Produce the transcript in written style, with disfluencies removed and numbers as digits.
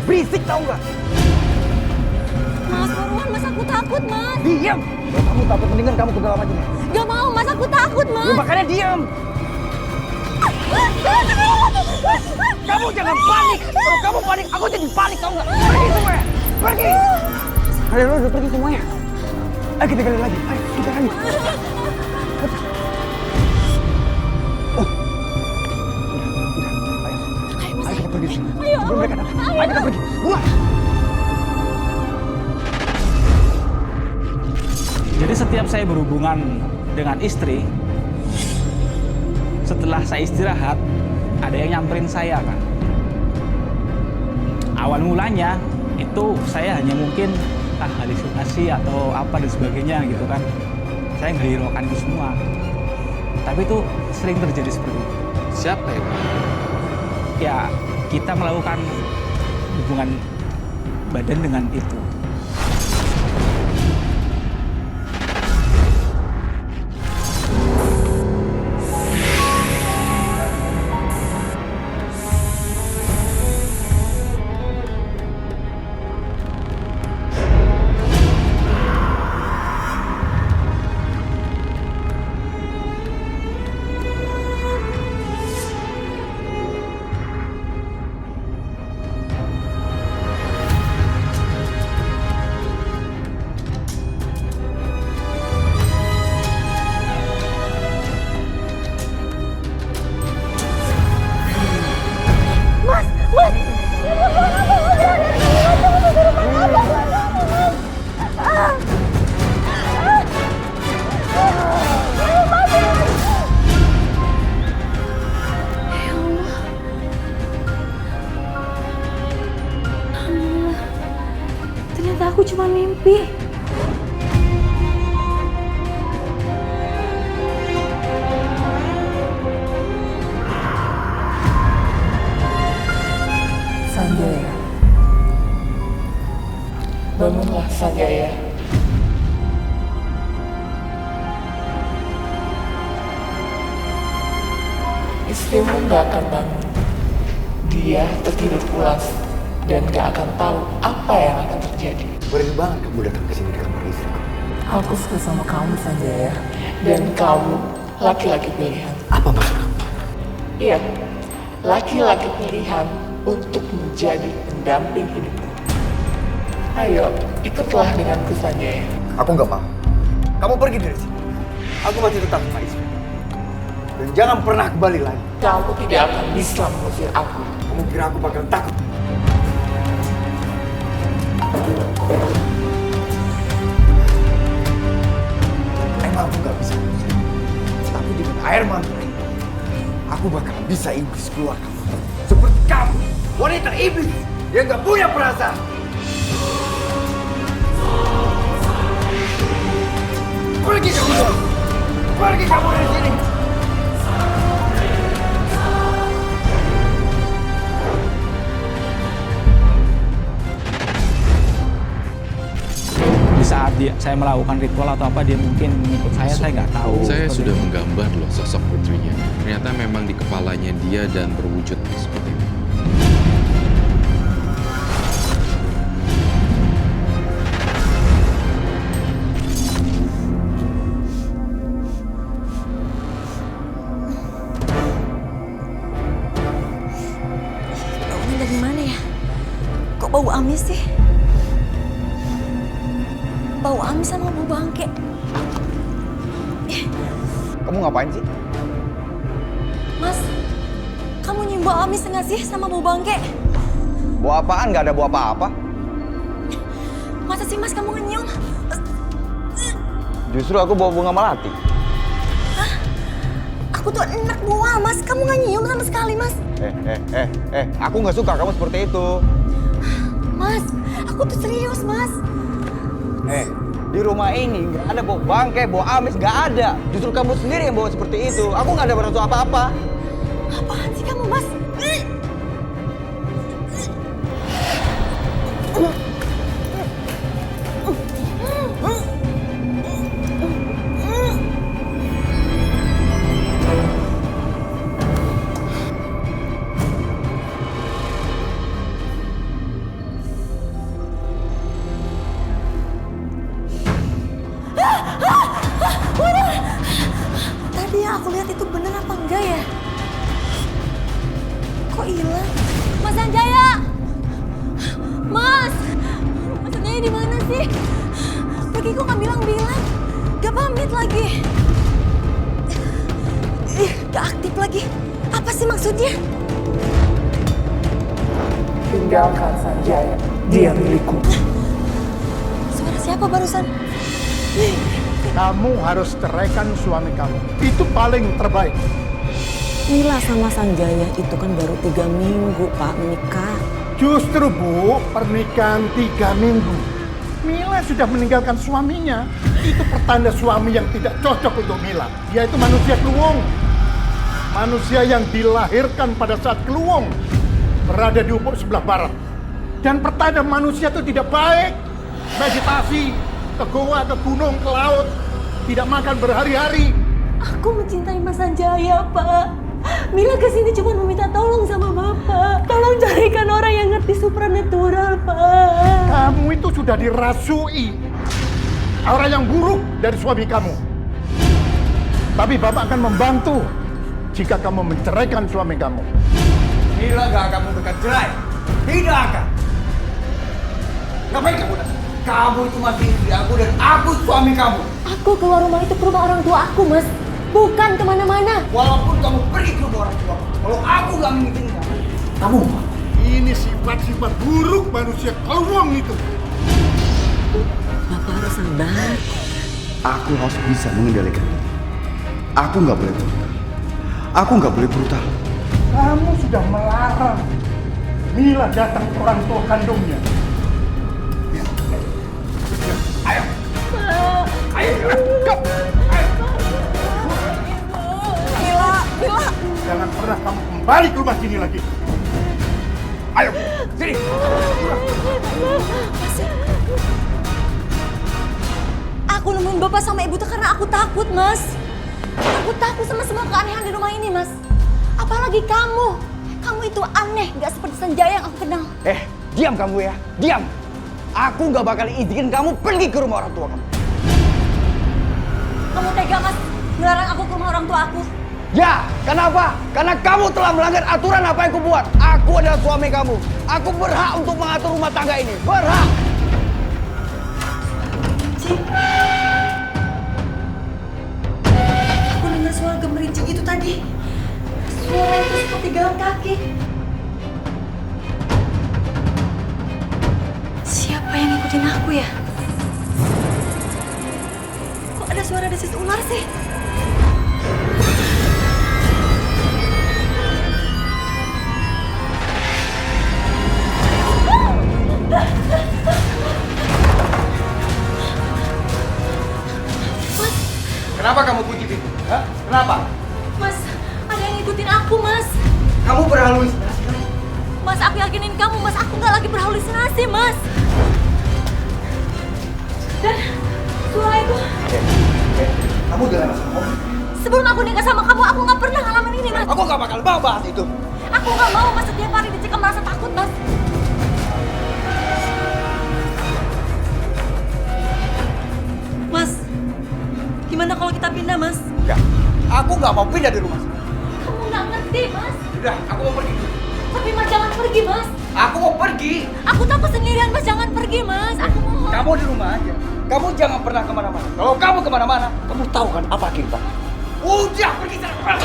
Berisik tau nggak? Mas, buruan mas, aku takut mas. Diam! Kalau kamu takut mendingan kamu ke dalam aja nih. Gak mau mas, aku takut mas. Ya makanya diam! Kamu jangan panik! Kalau kamu panik, aku jadi panik tau nggak? Pergi semuanya! Pergi! Kalian udah pergi semuanya. Ayo kita gali lagi. Ayo kita gali. Oh. Udah. Ayo kita pergi. Sebelum mereka datang. Ayo kita pergi. Buat. Jadi setiap saya berhubungan dengan istri, setelah saya istirahat, ada yang nyamperin saya kan. Awal mulanya itu saya hanya mungkin halusinasi atau apa dan sebagainya gitu kan. Saya nggak hiraukan itu semua. Tapi itu sering terjadi seperti itu. Siapa ya? Ya kita melakukan hubungan badan dengan itu. Ternyata aku cuma mimpi. Sanjaya. Bangunlah Sanjaya. Istrimu gak akan bangun. Dia tertidur pulas dan gak akan tahu apa yang akan terjadi. Berani banget kamu datang ke sini di kamar istriku. Aku suka sama kamu Sanjaya. Dan kamu laki-laki pilihan. Apa maksud kamu? Iya, laki-laki pilihan untuk menjadi pendamping hidupku. Ayo, ikutlah denganku Sanjaya. Aku nggak mau. Kamu pergi dari sini. Aku masih tetap sama istri. Dan jangan pernah kembali lagi. Kamu tidak akan bisa mengusir aku. Kamu kira aku bakal takut? Emang aku nggak bisa mengusir. Tapi dengan air mata ini, aku bakal bisa iblis keluar kamu. Seperti kamu, wanita iblis yang nggak punya perasaan. Pergi kamu dari sini. Pergi kamu dari sini. Di saat saya melakukan ritual atau apa, dia mungkin mengikut saya nggak tahu. Saya sudah menggambar loh sosok putrinya. Ternyata memang di kepalanya dia dan berwujud seperti itu. Baunya dari mana ya? Kok bau amis sih? Bau amis sama bau bangke. Kamu ngapain sih? Mas, kamu nyium bau amis nggak sih sama bau bangke? Bawa apaan? Gak ada bawa apa-apa. Masa sih mas kamu nyium? Justru aku bawa bunga melati. Aku tuh enak buah mas, kamu nggak nyium sama sekali mas. Aku nggak suka kamu seperti itu. Mas, aku tuh serius mas. Di rumah ini nggak ada bau bangkai, bau amis, nggak ada. Justru kamu sendiri yang bawa seperti itu. Aku nggak ada berasa apa-apa. Apaan sih kamu mas? aktif lagi. Gak aktif lagi. Apa sih maksudnya? Tinggalkan Sanjaya, dia milikku. Suara siapa barusan? Kamu harus ceraikan suami kamu. Itu paling terbaik. Mila sama Sanjaya itu kan baru 3 minggu, Pak, menikah. Justru, Bu, pernikahan 3 minggu. Mila sudah meninggalkan suaminya. Itu pertanda suami yang tidak cocok untuk Mila. Dia itu manusia keluwung. Manusia yang dilahirkan pada saat keluwung. Berada di ufuk sebelah barat. Dan pertanda manusia itu tidak baik. Meditasi, ke goa, ke gunung, ke laut. Tidak makan berhari-hari. Aku mencintai Mas Sanjaya, Pak. Mila kesini cuma meminta tolong sama Bapak. Tolong carikan orang yang ngerti supranatural, Pak. Kamu itu sudah dirasui. Orang yang buruk dari suami kamu. Tapi Bapak akan membantu jika kamu menceraikan suami kamu. Mila gak akan memberikan cerai. Tidak akan. Ngapain kamu datang? Kamu itu masih istri aku dan aku suami kamu. Aku keluar rumah itu ke rumah orang tua aku, Mas. Bukan kemana-mana. Walaupun kamu pergi ke rumah orang tua, kalau aku gak mengizinkan, kamu mau? Ini sifat-sifat buruk manusia keluwung itu. Bapak harus sabar. Aku harus bisa mengendalikan ini. Aku nggak boleh brutal. Aku nggak boleh brutal. Kamu sudah melarang Mila datang ke orang tua kandungnya. Ayo. Ayo. Mila. Jangan pernah kamu kembali ke rumah sini lagi. Ayo. Sini. Aku nemuin Bapak sama Ibu tuh karena aku takut, Mas. Aku takut sama semua keanehan di rumah ini, Mas. Apalagi kamu. Kamu itu aneh, gak seperti Sanjaya yang aku kenal. Diam kamu ya. Diam. Aku nggak bakal izinin kamu pergi ke rumah orang tua kamu. Kamu tega, Mas, melarang aku ke rumah orang tua aku. Ya, kenapa? Karena kamu telah melanggar aturan apa yang kubuat. Aku adalah suami kamu. Aku berhak untuk mengatur rumah tangga ini. Berhak. Aku dengar suara gemerincing itu tadi. Suara itu seperti jalan kaki. Siapa yang ngikutin aku ya? Kok ada suara desis ular sih? Kenapa kamu kunci pintu? Hah? Kenapa? Mas, ada yang ngikutin aku, Mas. Kamu berhalusinasi kan? Mas, aku yakinin kamu, Mas. Aku nggak lagi berhalusinasi, Mas. Dan suara itu... Kamu jangan sama kamu. Sebelum aku nikah sama kamu, aku nggak pernah ngalamin ini, Mas. Aku nggak bakal mau bahas itu. Aku nggak mau, Mas. Setiap hari dicekam merasa takut, Mas. Mas, gimana kalau kita pindah, Mas? Enggak. Aku nggak mau pindah di rumah sini. Kamu nggak ngerti, Mas. Udah, aku mau pergi. Tapi Mas jangan pergi, Mas. Aku mau pergi. Aku takut sendirian, Mas. Jangan pergi, Mas. Aku mohon. Kamu di rumah aja. Kamu jangan pernah kemana-mana. Kalau kamu kemana-mana, kamu tahu kan apa akibatnya? Udah, pergi sana.